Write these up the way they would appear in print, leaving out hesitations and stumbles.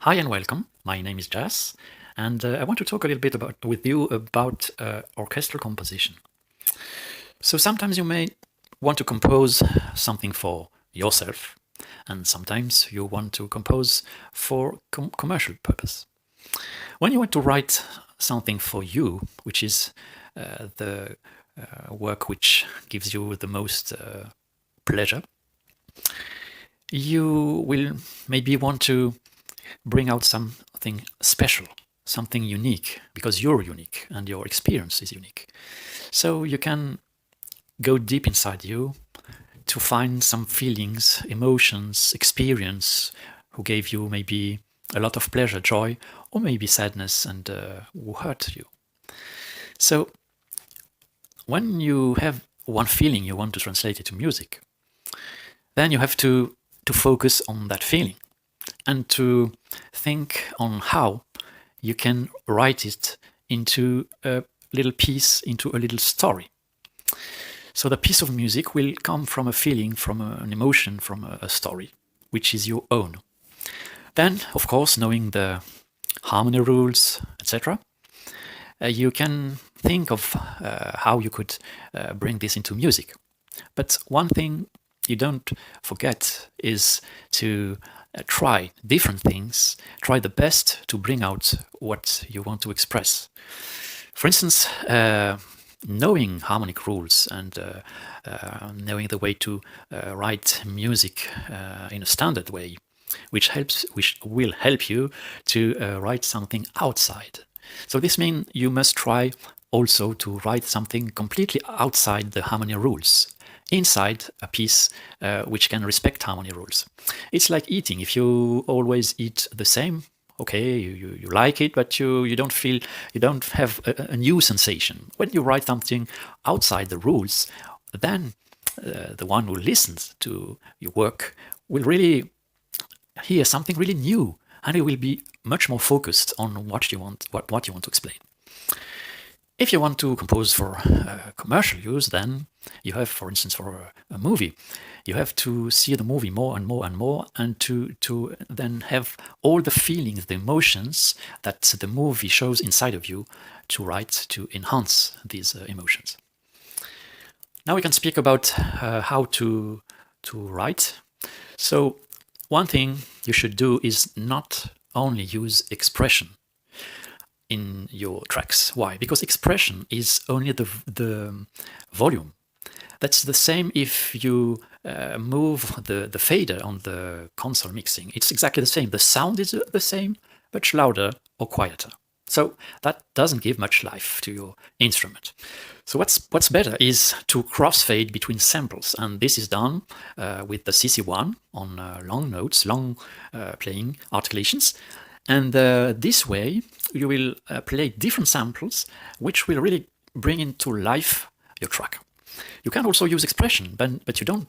Hi and welcome. My name is Jas, and I want to talk a little bit with you about orchestral composition. So sometimes you may want to compose something for yourself, and sometimes you want to compose for commercial purpose. When you want to write something for you, which is the work which gives you the most pleasure, you will maybe want to bring out something special, something unique, because you're unique and your experience is unique. So you can go deep inside you to find some feelings, emotions, experience who gave you maybe a lot of pleasure, joy, or maybe sadness and who hurt you. So when you have one feeling you want to translate it to music, then you have to focus on that feeling and to think on how you can write it into a little piece, into a little story. So the piece of music will come from a feeling, from an emotion, from a story, which is your own. Then, of course, knowing the harmony rules, etc., you can think of how you could bring this into music. But one thing you don't forget is to try different things, try the best to bring out what you want to express. For instance, knowing harmonic rules and knowing the way to write music in a standard way, which will help you to write something outside. So this means you must try also to write something completely outside the harmony rules, inside a piece which can respect harmony rules. It's like eating. If you always eat the same, okay, you like it, but you don't feel, you don't have a new sensation. When you write something outside the rules, then the one who listens to your work will really hear something really new, and it will be much more focused on what you want to explain. If you want to compose for commercial use, then you have, for instance, for a movie, you have to see the movie more and more and more, and to then have all the feelings, the emotions that the movie shows inside of you to write, to enhance these emotions. Now we can speak about how to write. So one thing you should do is not only use expression in your tracks. Why? Because expression is only the volume. That's the same if you move the fader on the console mixing. It's exactly the same. The sound is the same, much louder or quieter. So that doesn't give much life to your instrument. So what's better is to crossfade between samples, and this is done with the CC1 on long notes, long playing articulations. And this way, you will play different samples, which will really bring into life your track. You can also use expression, but you don't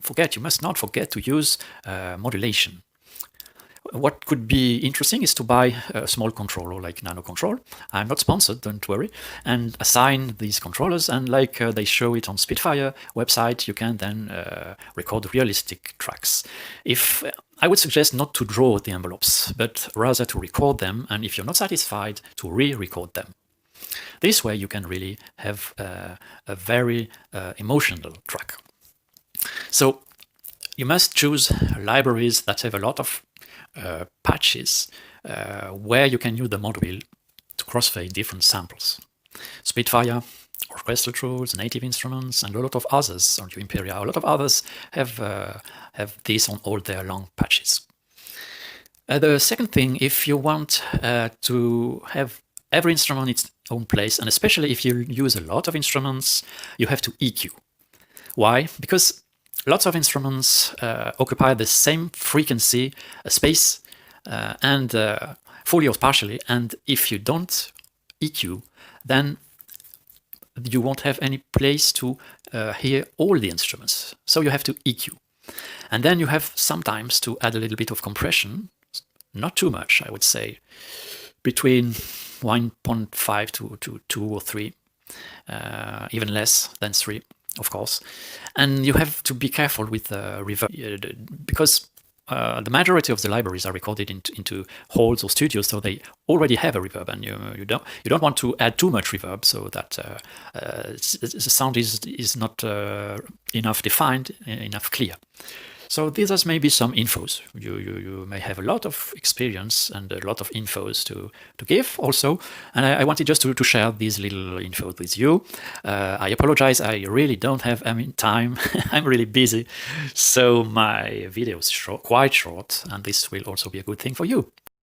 forget, you must not forget to use modulation. What could be interesting is to buy a small controller like Nano Control. I'm not sponsored, don't worry, and assign these controllers, and like they show it on Spitfire website, you can then record realistic tracks. If I would suggest not to draw the envelopes, but rather to record them, and if you're not satisfied, to re-record them. This way you can really have a very emotional track. So you must choose libraries that have a lot of patches where you can use the mod wheel to crossfade different samples. Spitfire, Orchestral tools, Native Instruments, and a lot of others, or Imperia, a lot of others have this on all their long patches. The second thing, if you want to have every instrument its own place, and especially if you use a lot of instruments, you have to EQ. Why? Because lots of instruments occupy the same frequency, space, and fully or partially, and if you don't EQ, then you won't have any place to hear all the instruments. So you have to EQ. And then you have sometimes to add a little bit of compression, not too much, I would say, between 1.5 to 2 or 3, even less than 3, of course. And you have to be careful with reverb, because the majority of the libraries are recorded into halls or studios, so they already have a reverb, and you don't want to add too much reverb, so that the sound is not enough defined, enough clear. So these are maybe some infos. You may have a lot of experience and a lot of infos to give also. And I wanted just to share these little infos with you. I apologize, I really don't have time. I'm really busy. So my video is quite short, and this will also be a good thing for you.